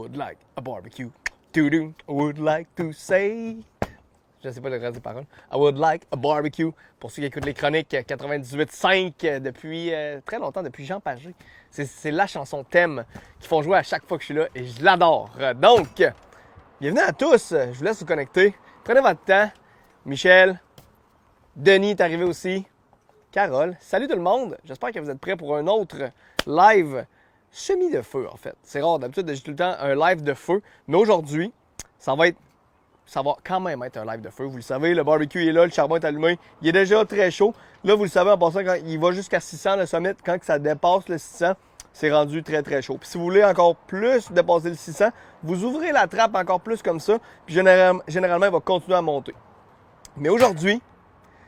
would like a barbecue. I would like to say. Je ne sais pas le reste des paroles. I would like a barbecue. Pour ceux qui écoutent les chroniques 98.5 depuis très longtemps, depuis Jean Pagé. C'est la chanson thème qu'ils font jouer à chaque fois que je suis là et je l'adore. Donc, bienvenue à tous. Je vous laisse vous connecter. Prenez votre temps. Michel, Denis est arrivé aussi. Carole, salut tout le monde. J'espère que vous êtes prêts pour un autre live semi de feu en fait. C'est rare, d'habitude j'ai tout le temps un live de feu. Mais aujourd'hui, ça va quand même être un live de feu. Vous le savez, le barbecue est là, le charbon est allumé. Il est déjà très chaud. Là, vous le savez en passant, quand il va jusqu'à 600 le summit, quand ça dépasse le 600, c'est rendu très très chaud. Puis si vous voulez encore plus dépasser le 600, vous ouvrez la trappe encore plus comme ça. Puis généralement, il va continuer à monter. Mais aujourd'hui,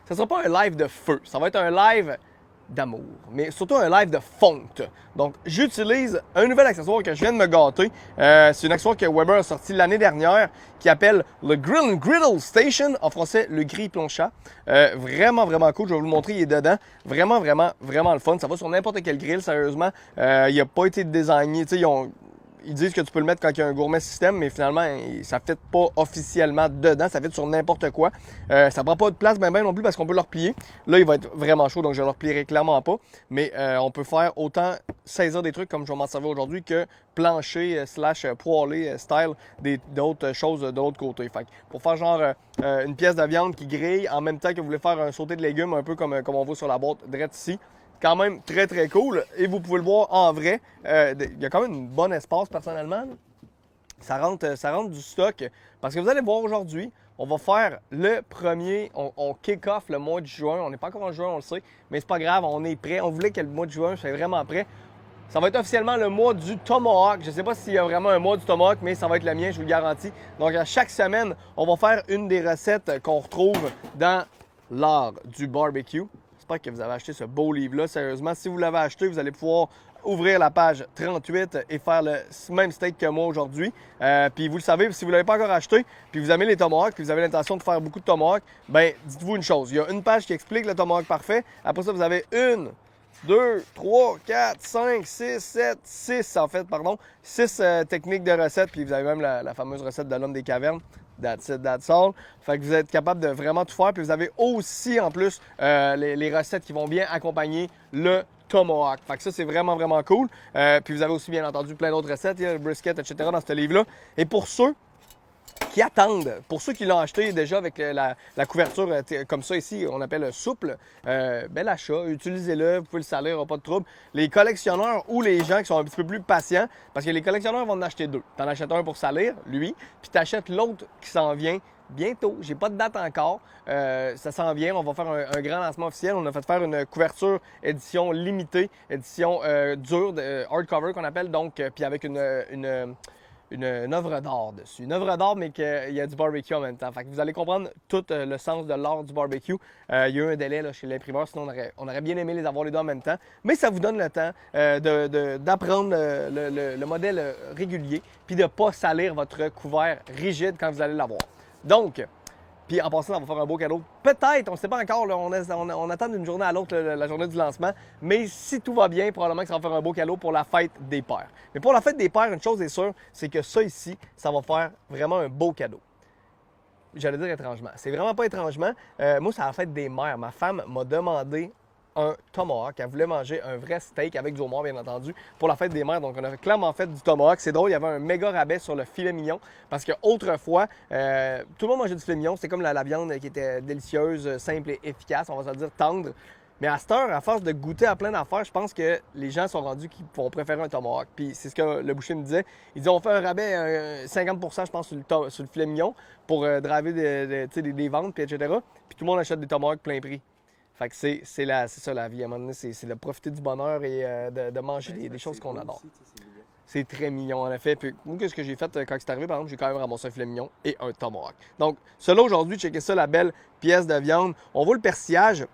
ce ne sera pas un live de feu. Ça va être un live d'amour, mais surtout un live de fonte. Donc, j'utilise un nouvel accessoire que je viens de me gâter. C'est un accessoire que Weber a sorti l'année dernière qui appelle le Grill and Griddle Station, en français le grill plancha. Vraiment, vraiment cool. Je vais vous le montrer, il est dedans. Vraiment, vraiment, vraiment le fun. Ça va sur n'importe quel grill, sérieusement. Il n'a pas été désigné. Tu sais, ils disent que tu peux le mettre quand il y a un gourmet système, mais finalement, ça ne fit pas officiellement dedans. Ça fit sur n'importe quoi. Ça prend pas de place ben non plus parce qu'on peut le replier. Là, il va être vraiment chaud, donc je ne le replierai clairement pas. Mais on peut faire autant saisir des trucs comme je vais m'en servir aujourd'hui que plancher / poêler style d'autres choses de l'autre côté. Fait que pour faire genre une pièce de viande qui grille en même temps que vous voulez faire un sauté de légumes, un peu comme on voit sur la boîte direct ici. Quand même très très cool et vous pouvez le voir en vrai. Il y a quand même un bon espace personnellement. Ça rentre du stock parce que vous allez voir aujourd'hui, on va faire le premier, on kick off le mois de juin. On n'est pas encore en juin, on le sait, mais c'est pas grave, on est prêt. On voulait que le mois de juin soit vraiment prêt. Ça va être officiellement le mois du Tomahawk. Je ne sais pas s'il y a vraiment un mois du Tomahawk, mais ça va être le mien, je vous le garantis. Donc à chaque semaine, on va faire une des recettes qu'on retrouve dans l'art du barbecue. J'espère que vous avez acheté ce beau livre-là. Sérieusement, si vous l'avez acheté, vous allez pouvoir ouvrir la page 38 et faire le même steak que moi aujourd'hui. Puis vous le savez, si vous ne l'avez pas encore acheté, puis vous aimez les tomahawks, puis vous avez l'intention de faire beaucoup de tomahawks, ben dites-vous une chose. Il y a une page qui explique le tomahawk parfait. Après ça, vous avez 1, 2, 3, 4, 5, 6, 7, 6 en fait, pardon. 6 techniques de recettes, puis vous avez même la fameuse recette de l'homme des cavernes. That's it, that's all. Fait que vous êtes capable de vraiment tout faire. Puis vous avez aussi, en plus, les recettes qui vont bien accompagner le Tomahawk. Fait que ça, c'est vraiment, vraiment cool. Puis vous avez aussi, bien entendu, plein d'autres recettes, le brisket, etc. dans ce livre-là. Et pour ceux qui attendent, pour ceux qui l'ont acheté déjà avec la couverture comme ça ici, on appelle souple, bel achat, utilisez-le, vous pouvez le salir, il n'y aura pas de trouble. Les collectionneurs ou les gens qui sont un petit peu plus patients, parce que les collectionneurs vont en acheter deux. Tu en achètes un pour salir, lui, puis tu achètes l'autre qui s'en vient bientôt. J'ai pas de date encore, ça s'en vient, on va faire un grand lancement officiel. On a fait faire une couverture édition limitée, édition dure, hardcover qu'on appelle, donc, puis avec une œuvre d'art dessus. Une œuvre d'art, mais qu'il y a du barbecue en même temps. Fait que vous allez comprendre tout le sens de l'art du barbecue. Il y a eu un délai là, chez l'imprimeur, sinon on aurait bien aimé les avoir les deux en même temps. Mais ça vous donne le temps d'apprendre le modèle régulier, puis de ne pas salir votre couvert rigide quand vous allez l'avoir. Donc, puis en passant, ça va faire un beau cadeau. Peut-être, on ne sait pas encore, là, on attend d'une journée à l'autre la journée du lancement. Mais si tout va bien, probablement que ça va faire un beau cadeau pour la fête des pères. Mais pour la fête des pères, une chose est sûre, c'est que ça ici, ça va faire vraiment un beau cadeau. J'allais dire étrangement. C'est vraiment pas étrangement. Moi, c'est à la fête des mères. Ma femme m'a demandé un tomahawk. Elle voulait manger un vrai steak avec du homard, bien entendu, pour la fête des mères. Donc, on a clairement fait du tomahawk. C'est drôle, il y avait un méga rabais sur le filet mignon parce qu'autrefois, tout le monde mangeait du filet mignon. C'était comme la viande qui était délicieuse, simple et efficace, on va se dire tendre. Mais à cette heure, à force de goûter à plein d'affaires, je pense que les gens sont rendus qui vont préférer un tomahawk. Puis c'est ce que le boucher me disait. Il disait on fait un rabais 50%, je pense, sur le filet mignon pour driver des ventes, puis etc. Puis tout le monde achète des tomahawks plein prix. Fait que c'est ça la vie. À un moment donné, c'est de profiter du bonheur et de manger des choses qu'on adore. C'est très mignon, en effet. Puis, moi, qu'est-ce que j'ai fait quand c'est arrivé? Par exemple, j'ai quand même ramassé un filet mignon et un tomahawk. Donc, cela aujourd'hui, checkez ça, la belle pièce de viande. On voit le persillage.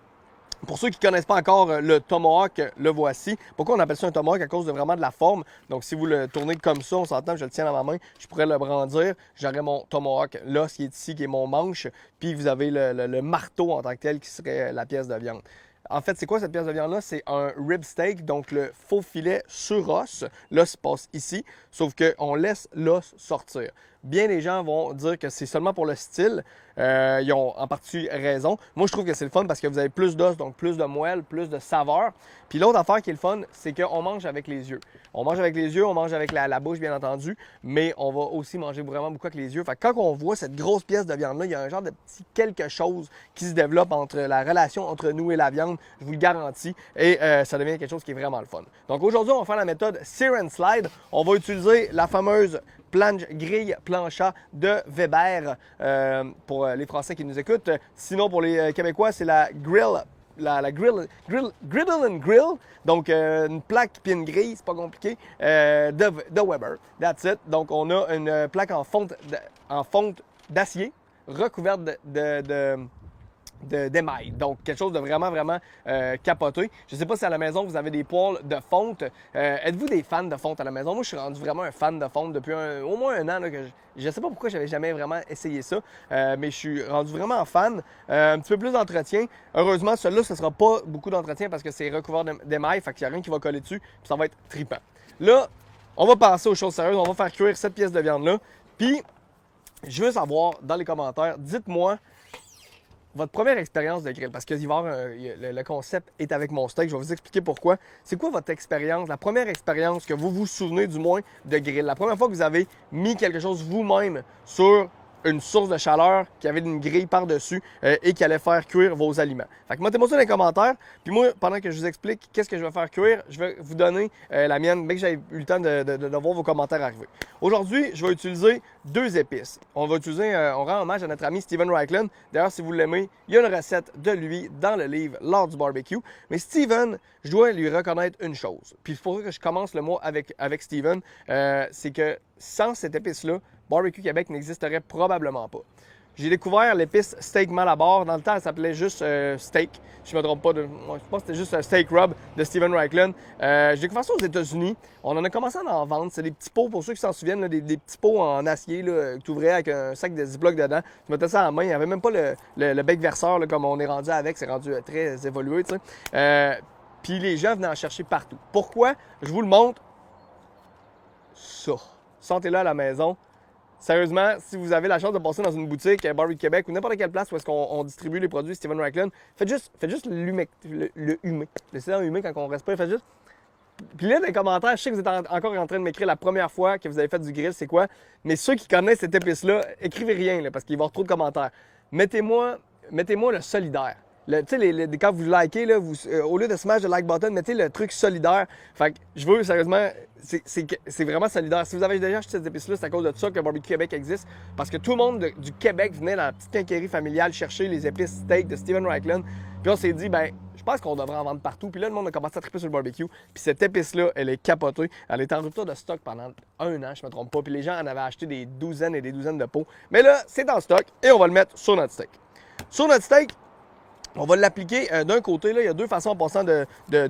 Pour ceux qui ne connaissent pas encore le tomahawk, le voici. Pourquoi on appelle ça un tomahawk? À cause de vraiment de la forme. Donc, si vous le tournez comme ça, on s'entend, je le tiens dans ma main, je pourrais le brandir. J'aurais mon tomahawk là, ce qui est ici, qui est mon manche. Puis, vous avez le marteau en tant que tel qui serait la pièce de viande. En fait, c'est quoi cette pièce de viande-là? C'est un rib steak, donc le faux filet sur os. L'os passe ici, sauf qu'on laisse l'os sortir. Bien des gens vont dire que c'est seulement pour le style. Ils ont en partie raison. Moi, je trouve que c'est le fun parce que vous avez plus d'os, donc plus de moelle, plus de saveur. Puis l'autre affaire qui est le fun, c'est qu'on mange avec les yeux. On mange avec les yeux, on mange avec la bouche, bien entendu, mais on va aussi manger vraiment beaucoup avec les yeux. Fait que quand on voit cette grosse pièce de viande-là, il y a un genre de petit quelque chose qui se développe entre la relation entre nous et la viande, je vous le garantis, et ça devient quelque chose qui est vraiment le fun. Donc aujourd'hui, on va faire la méthode Sear and Slide. On va utiliser la fameuse planche grille plancha de Weber pour les Français qui nous écoutent. Sinon, pour les Québécois, c'est la grill. Griddle and Grill, donc une plaque puis une grille, c'est pas compliqué, de Weber. That's it. Donc on a une plaque en fonte d'acier recouverte d'émail. Donc, quelque chose de vraiment, vraiment capoté. Je ne sais pas si à la maison, vous avez des poêles de fonte. Êtes-vous des fans de fonte à la maison? Moi, je suis rendu vraiment un fan de fonte depuis au moins un an. Là, que je ne sais pas pourquoi je n'avais jamais vraiment essayé ça, mais je suis rendu vraiment fan. Un petit peu plus d'entretien. Heureusement, celui-là, ce ne sera pas beaucoup d'entretien parce que c'est recouvert d'émail, fait qu'il n'y a rien qui va coller dessus, puis ça va être trippant. Là, on va passer aux choses sérieuses. On va faire cuire cette pièce de viande-là. Puis, je veux savoir, dans les commentaires, dites-moi votre première expérience de grill, parce que le concept est avec mon steak, je vais vous expliquer pourquoi. C'est quoi votre expérience, la première expérience que vous vous souvenez du moins de grill? La première fois que vous avez mis quelque chose vous-même sur une source de chaleur qui avait une grille par-dessus et qui allait faire cuire vos aliments. Fait que mettez-moi ça dans les commentaires. Puis moi, pendant que je vous explique qu'est-ce que je vais faire cuire, je vais vous donner la mienne, dès que j'ai eu le temps de voir vos commentaires arriver. Aujourd'hui, je vais utiliser 2 épices. On rend hommage à notre ami Steven Raichlen. D'ailleurs, si vous l'aimez, il y a une recette de lui dans le livre L'art du barbecue. Mais Steven, je dois lui reconnaître une chose. Puis c'est pour ça que je commence le mois avec Steven. C'est que sans cette épice-là, Barbecue Québec n'existerait probablement pas. J'ai découvert l'épice Steak Malabar. Dans le temps, elle s'appelait juste Steak. Je ne me trompe pas. Je pense que c'était juste un Steak Rub de Steven Raichlen. J'ai découvert ça aux États-Unis. On en a commencé à en vendre. C'est des petits pots, pour ceux qui s'en souviennent, là, des petits pots en acier là, que tu ouvrais avec un sac de Ziploc dedans. Tu mettais ça à la main. Il n'y avait même pas le bec verseur là, comme on est rendu avec. C'est rendu très évolué. Puis les gens venaient en chercher partout. Pourquoi? Je vous le montre. Ça. Sentez-le à la maison. Sérieusement, si vous avez la chance de passer dans une boutique Barbecue Québec ou n'importe quelle place où est-ce qu'on distribue les produits Steven Raichlen, faites juste le humer. Laissez-le humer quand on respire, faites juste. Puis là, dans les commentaires, je sais que vous êtes encore en train de m'écrire la première fois que vous avez fait du grill, c'est quoi. Mais ceux qui connaissent cette épice-là, écrivez rien là, parce qu'il va y avoir trop de commentaires. Mettez-moi le solidaire. Quand vous likez, là, au lieu de smash le like button, mettez le truc solidaire. Fait que je veux sérieusement, c'est vraiment solidaire. Si vous avez déjà acheté cette épice-là, c'est à cause de ça que Barbecue Québec existe. Parce que tout le monde du Québec venait dans la petite quincaillerie familiale chercher les épices steak de Steven Raichlen. Puis on s'est dit, je pense qu'on devrait en vendre partout. Puis là, le monde a commencé à triper sur le barbecue. Puis cette épice-là, elle est capotée. Elle est en rupture de stock pendant un an, je ne me trompe pas. Puis les gens en avaient acheté des douzaines et des douzaines de pots. Mais là, c'est en stock et on va le mettre sur notre steak. Sur notre steak, on va l'appliquer d'un côté. Là, il y a 2 façons en passant de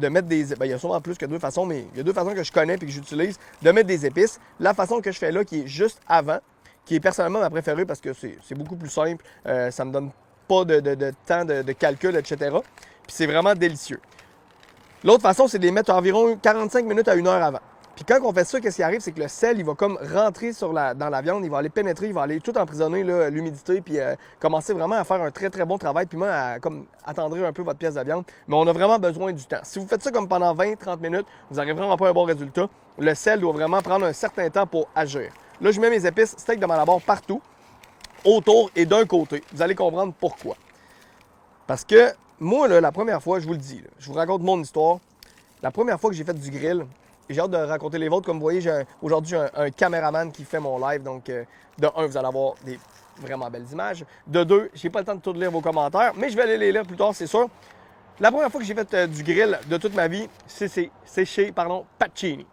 mettre des... il y a sûrement plus que 2 façons, mais il y a 2 façons que je connais et que j'utilise de mettre des épices. La façon que je fais là, qui est juste avant, qui est personnellement ma préférée parce que c'est beaucoup plus simple. Ça me donne pas de temps de calcul, etc. Puis c'est vraiment délicieux. L'autre façon, c'est de les mettre environ 45 minutes à 1 heure avant. Puis quand on fait ça, qu'est-ce qui arrive, c'est que le sel, il va comme rentrer dans la viande, il va aller pénétrer, il va aller tout emprisonner l'humidité, puis commencer vraiment à faire un très très bon travail, puis même à comme attendrir un peu votre pièce de viande. Mais on a vraiment besoin du temps. Si vous faites ça comme pendant 20-30 minutes, vous n'aurez vraiment pas un bon résultat. Le sel doit vraiment prendre un certain temps pour agir. Là, je mets mes épices steak de Malabar partout, autour et d'un côté. Vous allez comprendre pourquoi. Parce que moi, là, la première fois, je vous le dis, là, je vous raconte mon histoire. La première fois que j'ai fait du grill, et j'ai hâte de raconter les vôtres. Comme vous voyez, aujourd'hui, j'ai un caméraman qui fait mon live. Donc, de 1, vous allez avoir des vraiment belles images. De 2, je n'ai pas le temps de tout lire vos commentaires, mais je vais aller les lire plus tard, c'est sûr. La première fois que j'ai fait du grill de toute ma vie, c'est chez Pacini.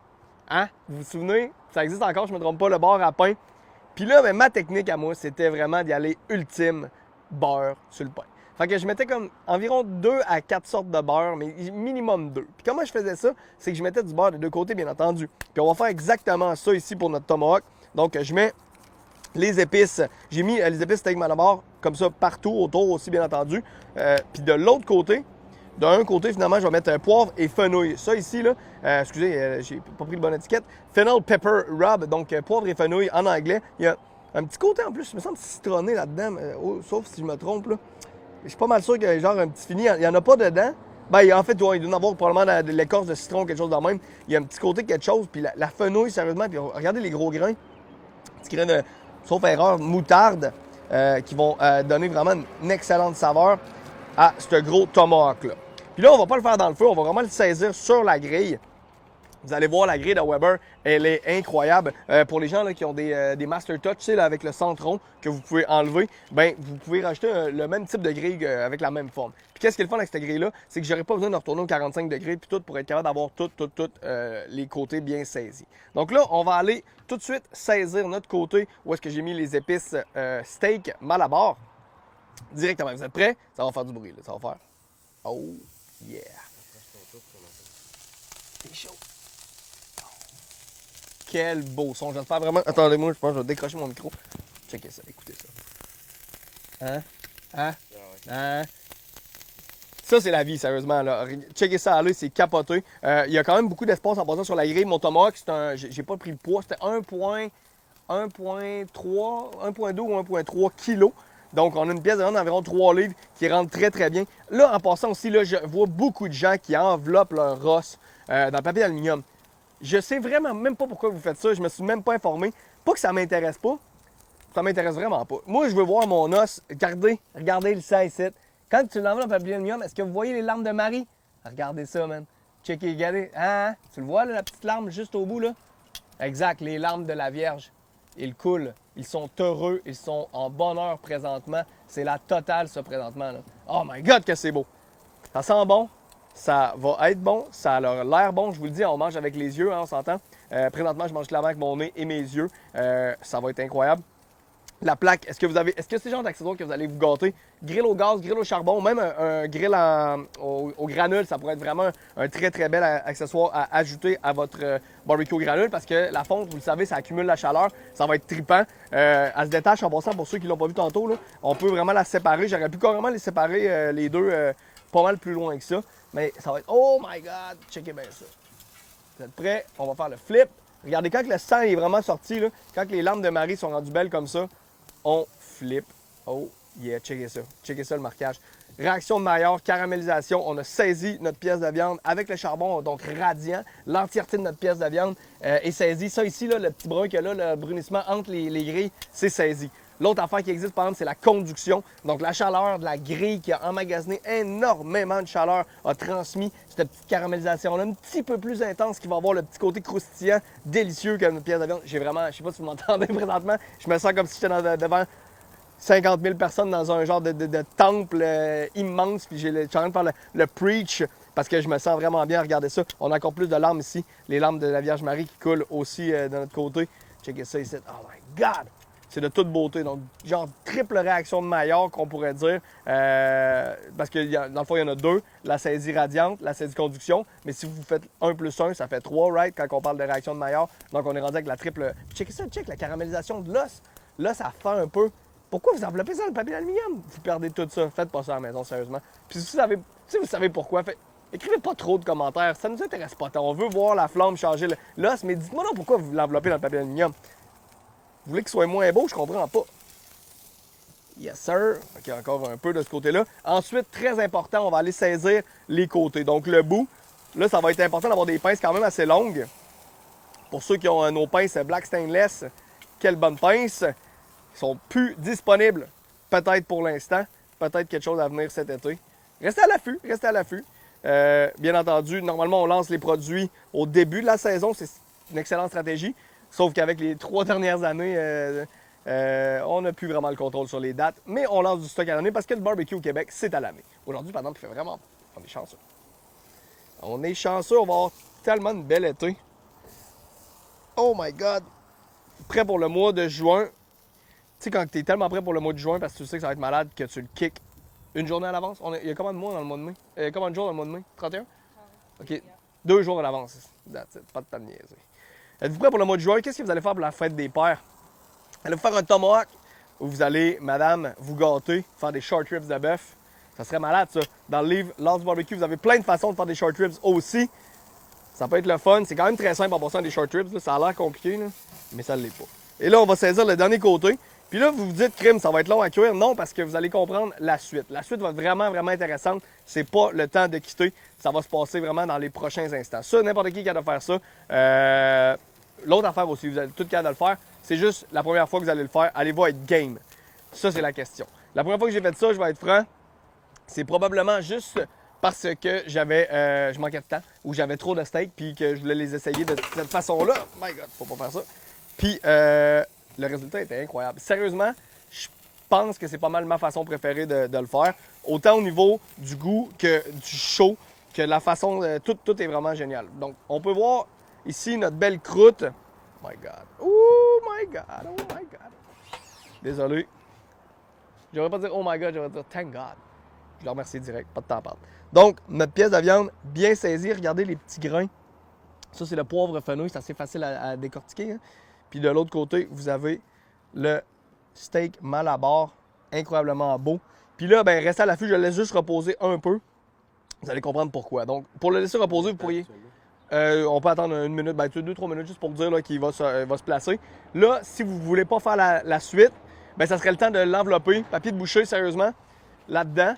Hein? Vous vous souvenez? Ça existe encore, je ne me trompe pas, le bar à pain. Puis là, ma technique à moi, c'était vraiment d'y aller ultime beurre sur le pain. Fait que je mettais comme environ 2 à 4 sortes de beurre, mais minimum 2. Puis comment je faisais ça? C'est que je mettais du beurre de 2 côtés, bien entendu. Puis on va faire exactement ça ici pour notre tomahawk. Donc je mets les épices. J'ai mis les épices steak Malabar comme ça partout autour aussi, bien entendu. Puis de l'autre côté, D'un côté, finalement, je vais mettre poivre et fenouil. Ça ici, là, excusez, j'ai pas pris le bon étiquette. Fennel Pepper Rub, donc poivre et fenouil en anglais. Il y a un petit côté en plus, il me semble citronné là-dedans, sauf si je me trompe. Là. Je suis pas mal sûr qu'il y a genre un petit fini. Il n'y en a pas dedans. Ben, en fait, il doit y en avoir probablement de l'écorce de citron, quelque chose de même. Il y a un petit côté quelque chose. Puis la fenouil, sérieusement, puis regardez les gros grains. Petits grains de, sauf erreur, moutarde, qui vont donner vraiment une excellente saveur à ce gros tomahawk-là. Puis là, on va pas le faire dans le feu, on va vraiment le saisir sur la grille. Vous allez voir, la grille de Weber, elle est incroyable. Pour les gens là, qui ont des Master Touch, tu sais, là, avec le centre rond que vous pouvez enlever, ben vous pouvez rajouter le même type de grille avec la même forme. Puis qu'est-ce qui est le fun avec cette grille-là? C'est que j'aurais pas besoin de retourner aux 45 degrés puis tout pour être capable d'avoir tout les côtés bien saisis. Donc là, on va aller tout de suite saisir notre côté où est-ce que j'ai mis les épices steak Malabar directement. Vous êtes prêts? Ça va faire du bruit, là. Ça va faire... Oh, yeah! C'est chaud! Quel beau son! J'espère vraiment... Attendez-moi, je pense que je vais décrocher mon micro. Checkez ça, écoutez ça. Hein? Hein? Hein? Ça, c'est la vie, sérieusement. Là. Checkez ça à l'œil, c'est capoté. Il y a quand même beaucoup d'espace en passant sur la grille. Mon tomahawk, c'est un... J'ai pas pris le poids, c'était 1.2 ou 1.3 kg. Donc, on a une pièce de viande d'environ 3 livres qui rentre très, très bien. Là, en passant aussi, là, je vois beaucoup de gens qui enveloppent leur os dans le papier d'aluminium. Je sais vraiment même pas pourquoi vous faites ça. Je me suis même pas informé. Pas que ça m'intéresse pas. Ça m'intéresse vraiment pas. Moi, je veux voir mon os. Regardez le ça ici. Quand tu l'enveloppes en papier d'aluminium, est-ce que vous voyez les larmes de Marie? Regardez ça, man. Checkez, regardez. Hein? Tu le vois, là, la petite larme juste au bout, là? Exact, les larmes de la Vierge. Ils coulent. Ils sont heureux. Ils sont en bonheur présentement. C'est la totale, ça, présentement. Là. Oh my God, que c'est beau! Ça sent bon. Ça va être bon. Ça a l'air bon. Je vous le dis, on mange avec les yeux, hein, on s'entend. Présentement, je mange clairement avec mon nez et mes yeux. Ça va être incroyable. La plaque, est-ce que c'est le genre d'accessoire que vous allez vous gâter? Grill au gaz, grill au charbon, même un grill au granule, ça pourrait être vraiment un très très bel accessoire à ajouter à votre barbecue au granule parce que la fonte, vous le savez, ça accumule la chaleur, ça va être trippant. Elle se détache en passant, pour ceux qui l'ont pas vu tantôt, là, on peut vraiment la séparer. J'aurais pu carrément les séparer les deux pas mal plus loin que ça. Mais ça va être... Oh my God! Checkez bien ça. Vous êtes prêts? On va faire le flip. Regardez, quand le sang est vraiment sorti, là, quand les larmes de Marie sont rendues belles comme ça, on flip. Oh yeah, checkez ça. Checkez ça le marquage. Réaction de Maillard, caramélisation. On a saisi notre pièce de viande avec le charbon, donc radiant. L'entièreté de notre pièce de viande est saisie. Ça ici, là, le petit brun qu'il y a là, le brunissement entre les grilles, c'est saisi. L'autre affaire qui existe, par exemple, c'est la conduction. Donc, la chaleur de la grille qui a emmagasiné énormément de chaleur a transmis cette petite caramélisation-là un petit peu plus intense qui va avoir le petit côté croustillant, délicieux que notre pièce de viande. J'ai vraiment, je sais pas si vous m'entendez présentement, je me sens comme si j'étais devant 50 000 personnes dans un genre de temple immense. Puis je suis en train de faire le preach parce que je me sens vraiment bien. Regardez ça. On a encore plus de larmes ici. Les larmes de la Vierge Marie qui coulent aussi de notre côté. Checkez ça ici. Oh my God! C'est de toute beauté. Donc, genre triple réaction de Maillard qu'on pourrait dire. Parce que dans le fond, il y en a deux. La saisie radiante, la saisie conduction. Mais si vous faites 1 plus 1, ça fait 3, right? Quand on parle de réaction de Maillard. Donc, on est rendu avec la triple... Checkez ça, check la caramélisation de l'os. Là, ça fend un peu. Pourquoi vous enveloppez ça dans le papier d'aluminium? Vous perdez tout ça. Faites pas ça à la maison, sérieusement. Puis si vous savez pourquoi, écrivez pas trop de commentaires. Ça nous intéresse pas tant. On veut voir la flamme changer l'os. Mais dites-moi là pourquoi vous l'enveloppez dans le papier d'aluminium. Vous voulez qu'il soit moins beau? Je comprends pas. Yes, sir. OK, encore un peu de ce côté-là. Ensuite, très important, on va aller saisir les côtés. Donc, le bout, là, ça va être important d'avoir des pinces quand même assez longues. Pour ceux qui ont nos pinces Black Stainless, quelle bonne pince. Ils sont plus disponibles, peut-être pour l'instant. Peut-être quelque chose à venir cet été. Restez à l'affût, restez à l'affût. Bien entendu, normalement, on lance les produits au début de la saison. C'est une excellente stratégie. Sauf qu'avec les 3 dernières années, on n'a plus vraiment le contrôle sur les dates. Mais on lance du stock à l'année parce que le barbecue au Québec, c'est à l'année. Aujourd'hui, par exemple, il fait vraiment... On est chanceux. On est chanceux, on va avoir tellement de bel été. Oh my God! Prêt pour le mois de juin. Tu sais, quand tu es tellement prêt pour le mois de juin parce que tu sais que ça va être malade, que tu le kicks une journée à l'avance. Il y a combien de mois dans le mois de mai? Combien de jours dans le mois de mai? 31? OK. 2 jours à l'avance. That's it. Pas de temps de niaiser. Êtes-vous prêts pour le mois de juin? Qu'est-ce que vous allez faire pour la fête des pères? Allez vous faire un tomahawk où vous allez, madame, vous gâter, faire des short ribs de bœuf. Ça serait malade, ça. Dans le livre Lost Barbecue, vous avez plein de façons de faire des short ribs aussi. Ça peut être le fun. C'est quand même très simple en passant des short ribs. Là. Ça a l'air compliqué, là, mais ça ne l'est pas. Et là, on va saisir le dernier côté. Puis là, vous vous dites, crime, ça va être long à cuire. Non, parce que vous allez comprendre la suite. La suite va être vraiment, vraiment intéressante. C'est pas le temps de quitter. Ça va se passer vraiment dans les prochains instants. Ça, n'importe qui est capable de faire ça. L'autre affaire aussi, vous avez tout capable de le faire. C'est juste la première fois que vous allez le faire, allez-vous être game? Ça, c'est la question. La première fois que j'ai fait ça, je vais être franc, c'est probablement juste parce que je manquais de temps ou j'avais trop de steaks puis que je voulais les essayer de cette façon-là. Oh my God, faut pas faire ça. Puis le résultat était incroyable. Sérieusement, je pense que c'est pas mal ma façon préférée de le faire. Autant au niveau du goût que du chaud, que la façon, tout est vraiment génial. Donc, on peut voir ici notre belle croûte. Oh my God. Oh my God. Oh my God. Désolé. Je devrais pas dire oh my God, je devrais dire thank God. Je le remercie direct, pas de temps à perdre. Donc, notre pièce de viande bien saisie. Regardez les petits grains. Ça, c'est le poivre fenouil. C'est assez facile à décortiquer. Hein? Puis de l'autre côté, vous avez le steak Malabar. Incroyablement beau. Puis là, ben, restez à l'affût. Je le laisse juste reposer un peu. Vous allez comprendre pourquoi. Donc, pour le laisser reposer, vous pourriez... on peut attendre une minute, ben 2-3 minutes juste pour dire là, qu'il va se placer. Là, si vous ne voulez pas faire la suite, ben, ça serait le temps de l'envelopper. Papier de boucher, sérieusement, là-dedans.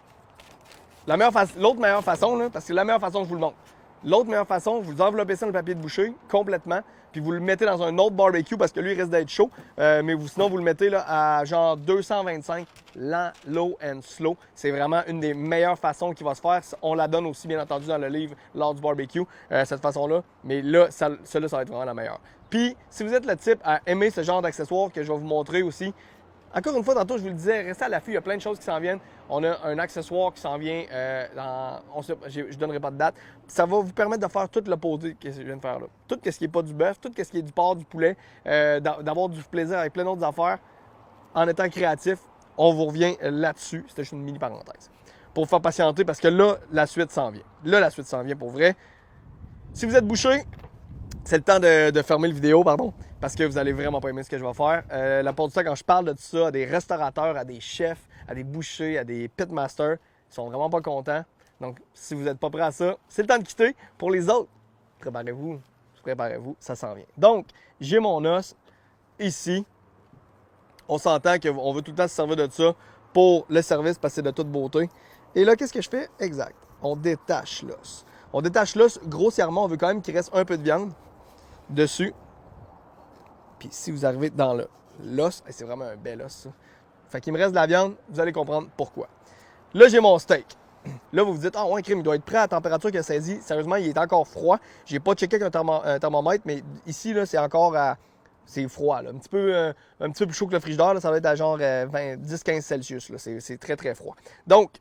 L'autre meilleure façon, là, parce que la meilleure façon, je vous le montre. L'autre meilleure façon, vous enveloppez ça dans le papier de boucher complètement, puis vous le mettez dans un autre barbecue parce que lui, il risque d'être chaud. Sinon, vous le mettez là, à genre 225, lent, low and slow. C'est vraiment une des meilleures façons qui va se faire. On la donne aussi, bien entendu, dans le livre lors du barbecue, cette façon-là. Mais là, ça va être vraiment la meilleure. Puis, si vous êtes le type à aimer ce genre d'accessoires que je vais vous montrer aussi, encore une fois, tantôt, je vous le disais, restez à l'affût, il y a plein de choses qui s'en viennent. On a un accessoire qui s'en vient je ne donnerai pas de date. Ça va vous permettre de faire tout le posé que je viens de faire là. Tout ce qui n'est pas du bœuf, tout ce qui est du porc, du poulet, d'avoir du plaisir avec plein d'autres affaires en étant créatif. On vous revient là-dessus. C'était juste une mini parenthèse. Pour vous faire patienter parce que là, la suite s'en vient. Là, la suite s'en vient pour vrai. Si vous êtes bouché, c'est le temps de fermer le vidéo, pardon, parce que vous allez vraiment pas aimer ce que je vais faire. La plupart du temps, quand je parle de tout ça à des restaurateurs, à des chefs, à des bouchers, à des pitmasters, ils sont vraiment pas contents. Donc, si vous n'êtes pas prêt à ça, c'est le temps de quitter. Pour les autres, préparez-vous, ça s'en vient. Donc, j'ai mon os ici. On s'entend qu'on veut tout le temps se servir de ça pour le service parce que c'est de toute beauté. Et là, qu'est-ce que je fais? Exact. On détache l'os. On détache l'os grossièrement. On veut quand même qu'il reste un peu de viande dessus. Puis si vous arrivez dans l'os, c'est vraiment un bel os, ça. Fait qu'il me reste de la viande, vous allez comprendre pourquoi. Là, j'ai mon steak. Là, vous vous dites, ah ouais, crime, il doit être prêt à la température qu'il a saisie. Sérieusement, il est encore froid. J'ai pas checké avec un thermomètre, mais ici, là, c'est encore c'est froid, là. Un petit peu plus chaud que le frigidaire, là. Ça va être à genre 10-15 Celsius, là. C'est très, très froid. Donc,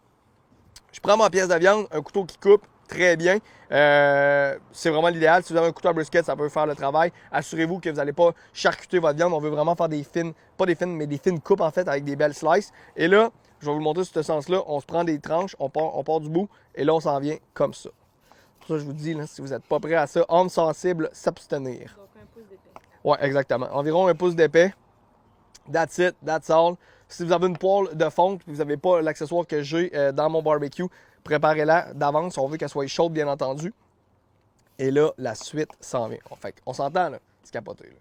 je prends ma pièce de viande, un couteau qui coupe, très bien. C'est vraiment l'idéal. Si vous avez un couteau à brisket, ça peut faire le travail. Assurez-vous que vous n'allez pas charcuter votre viande. On veut vraiment faire des fines, pas des fines, mais des fines coupes en fait avec des belles slices. Et là, je vais vous le montrer sur ce sens-là. On se prend des tranches, on part du bout et là, on s'en vient comme ça. Pour ça, je vous dis, là, si vous n'êtes pas prêt à ça, homme sensible, s'abstenir. Donc un pouce d'épais. Ouais, exactement. Environ un pouce d'épais. That's it, that's all. Si vous avez une poêle de fonte et vous n'avez pas l'accessoire que j'ai dans mon barbecue, préparez-la d'avance. On veut qu'elle soit chaude, bien entendu. Et là, la suite s'en vient. Fait on s'entend, là. C'est capoté, là.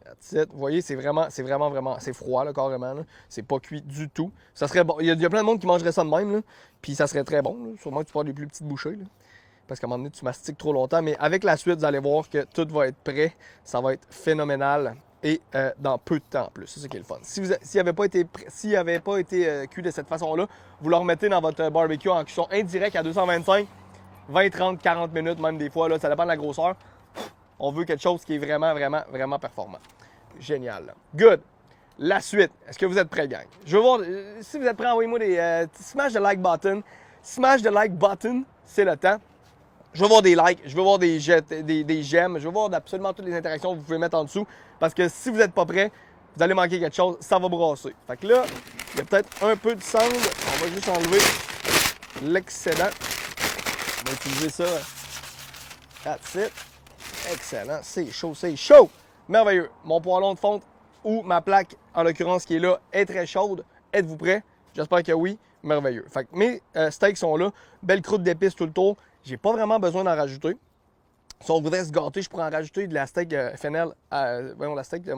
That's it. Vous voyez, c'est vraiment, c'est froid, là, carrément. Là. C'est pas cuit du tout. Ça serait bon. Il y a plein de monde qui mangerait ça de même, là. Puis ça serait très bon, là. Sûrement que tu prends des plus petites bouchées, là. Parce qu'à un moment donné, tu mastiques trop longtemps. Mais avec la suite, vous allez voir que tout va être prêt. Ça va être phénoménal. Et dans peu de temps en plus. C'est ça qui est le fun. S'il n'avait pas été cuit de cette façon-là, vous le remettez dans votre barbecue en cuisson indirecte à 225, 20, 30, 40 minutes, même des fois. Là, ça dépend de la grosseur. On veut quelque chose qui est vraiment, vraiment, vraiment performant. Génial. Là. Good. La suite. Est-ce que vous êtes prêts, gang? Je veux voir. Si vous êtes prêts, envoyez-moi des smash de like button. Smash de like button, c'est le temps. Je veux voir des likes, je veux voir des j'aime, je veux voir absolument toutes les interactions que vous pouvez mettre en dessous. Parce que si vous n'êtes pas prêt, vous allez manquer quelque chose, ça va brasser. Fait que là, il y a peut-être un peu de cendre. On va juste enlever l'excédent. On va utiliser ça. That's it. Excellent. C'est chaud, c'est chaud. Merveilleux. Mon poêlon de fonte ou ma plaque, en l'occurrence, qui est là, est très chaude. Êtes-vous prêts? J'espère que oui. Merveilleux. Fait que mes steaks sont là. Belle croûte d'épices tout le tour. J'ai pas vraiment besoin d'en rajouter. Si on voudrait se gâter, je pourrais en rajouter de la steak fennel, voyons, la steak de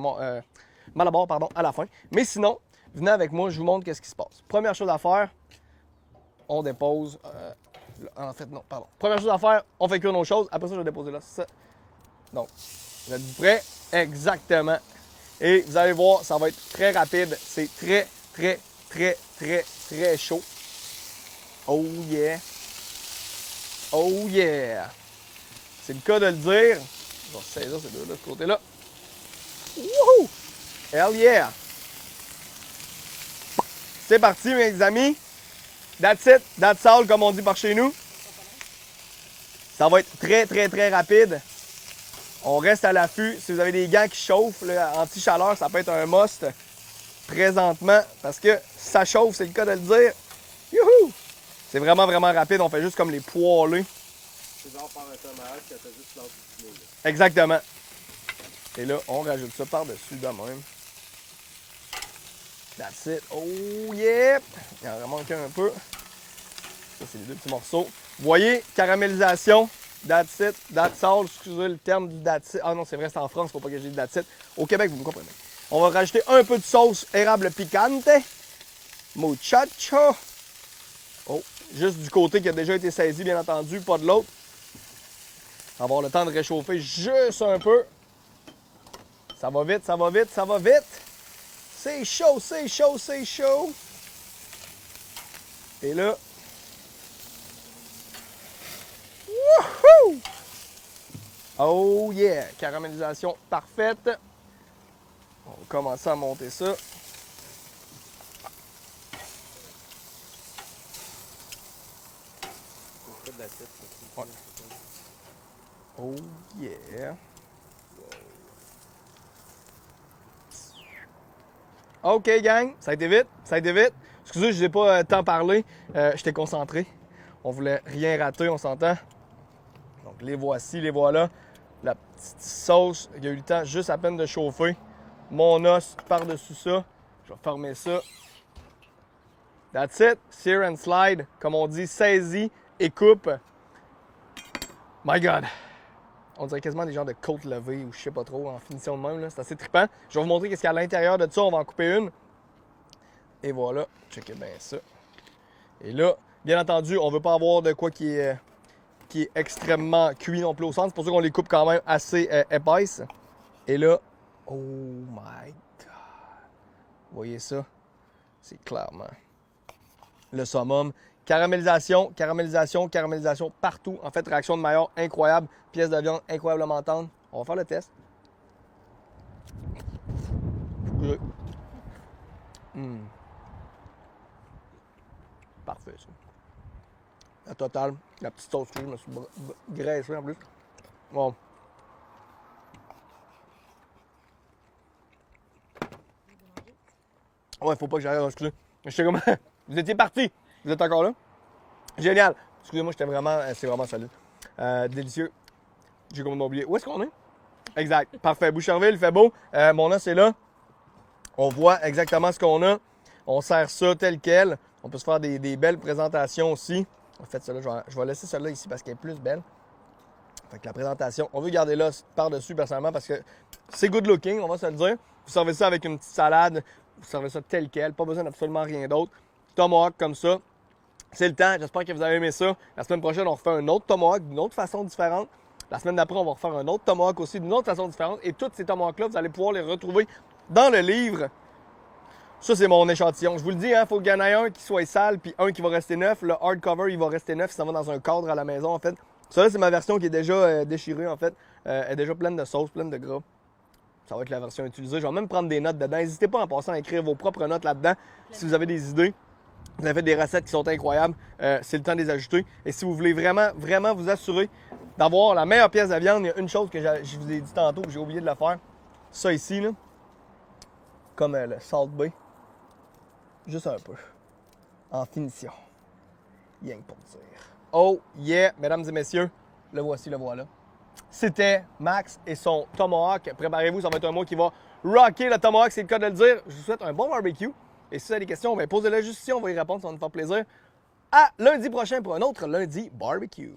Malabar, pardon, à la fin. Mais sinon, venez avec moi, je vous montre qu'est-ce qui se passe. Première chose à faire, on dépose. En fait, non, pardon. Première chose à faire, on fait cuire nos choses. Après ça, je vais déposer là. Ça. Donc, vous êtes prêts? Exactement. Et vous allez voir, ça va être très rapide. C'est très, très, très, très, très chaud. Oh yeah! Oh yeah! C'est le cas de le dire. Je vais saisir ces deux-là de ce côté-là. Wouhou! Hell yeah! C'est parti, mes amis. That's it, that's all, comme on dit par chez nous. Ça va être très, très, très rapide. On reste à l'affût. Si vous avez des gants qui chauffent, anti-chaleur, ça peut être un must présentement. Parce que ça chauffe, c'est le cas de le dire. Youhou! C'est vraiment, vraiment rapide. On fait juste comme les poêlés. C'est genre par un tomahawk que t'as juste l'autre du poulet. Exactement. Et là, on rajoute ça par-dessus de même. That's it. Oh yeah! Il en manque un peu. Ça, c'est les deux petits morceaux. Vous voyez, caramélisation. That's it. That's all. Excusez le terme du that's it. Ah non, c'est vrai, c'est en France, faut pas que je dise that's it. Au Québec, vous me comprenez. On va rajouter un peu de sauce érable piquante. Muchacho. Oh, juste du côté qui a déjà été saisi, bien entendu, pas de l'autre. Avoir le temps de réchauffer juste un peu. Ça va vite, ça va vite, ça va vite. C'est chaud, c'est chaud, c'est chaud. Et là... Wouhou! Oh yeah! Caramélisation parfaite. On va commencer à monter ça. Ouais. Oh yeah! OK, gang, ça a été vite, ça a été vite. Excusez, je n'ai pas tant parlé. J'étais concentré. On voulait rien rater, on s'entend. Donc, les voici, les voilà. La petite sauce, il y a eu le temps juste à peine de chauffer. Mon os par-dessus ça. Je vais fermer ça. That's it. Sear and slide. Comme on dit, saisis et coupe. My God. On dirait quasiment des genres de côtes levées ou je sais pas trop en finition de même. C'est assez trippant. Je vais vous montrer qu'est-ce qu'il y a à l'intérieur de ça. On va en couper une. Et voilà. Checkez bien ça. Et là, bien entendu, on veut pas avoir de quoi qui est extrêmement cuit non plus au centre. C'est pour ça qu'on les coupe quand même assez épaisses. Et là, oh my God. Vous voyez ça? C'est clairement le summum. Caramélisation, caramélisation, caramélisation partout. En fait, réaction de Maillard incroyable. Pièce de viande incroyablement tendre. On va faire le test. Parfait, ça. La totale. La petite sauce que je me suis graissé en plus. Bon. Ouais, faut pas que j'arrête. Excusez. J'étais comme... Vous étiez parti. Vous êtes encore là? Génial. Excusez-moi, j'étais vraiment... C'est vraiment solide. Délicieux. J'ai complètement oublié. Où est-ce qu'on est? Exact. Parfait. Boucherville, il fait beau. Mon os est là. On voit exactement ce qu'on a. On sert ça tel quel. On peut se faire des belles présentations aussi. En fait, celle-là, je vais laisser celle-là ici parce qu'elle est plus belle. Fait que la présentation, on veut garder là par-dessus personnellement parce que c'est good looking, on va se le dire. Vous servez ça avec une petite salade, vous servez ça tel quel, pas besoin d'absolument rien d'autre. Tomahawk comme ça, c'est le temps, j'espère que vous avez aimé ça. La semaine prochaine, on refait un autre tomahawk d'une autre façon différente. La semaine d'après, on va refaire un autre tomahawk aussi d'une autre façon différente. Et tous ces tomahawks-là, vous allez pouvoir les retrouver dans le livre. Ça, c'est mon échantillon. Je vous le dis, il faut qu'il y en ait un qui soit sale puis un qui va rester neuf. Le hardcover, il va rester neuf, ça va dans un cadre à la maison, en fait. Ça, là, c'est ma version qui est déjà déchirée, en fait. Elle est déjà pleine de sauce, pleine de gras. Ça va être la version utilisée. Je vais même prendre des notes dedans. N'hésitez pas en passant à écrire vos propres notes là-dedans. Si vous avez des idées, vous avez fait des recettes qui sont incroyables, c'est le temps de les ajouter. Et si vous voulez vraiment, vraiment vous assurer d'avoir la meilleure pièce de viande, il y a une chose que je vous ai dit tantôt, que j'ai oublié de le faire. Ça ici, là, comme le Salt Bay. Juste un peu. En finition. Rien que pour dire. Oh yeah, mesdames et messieurs, le voici, le voilà. C'était Max et son Tomahawk. Préparez-vous, ça va être un mot qui va rocker le Tomahawk, c'est le cas de le dire. Je vous souhaite un bon barbecue Et si vous avez des questions, ben posez-les juste ici, on va y répondre, ça va nous faire plaisir. À lundi prochain pour un autre lundi barbecue.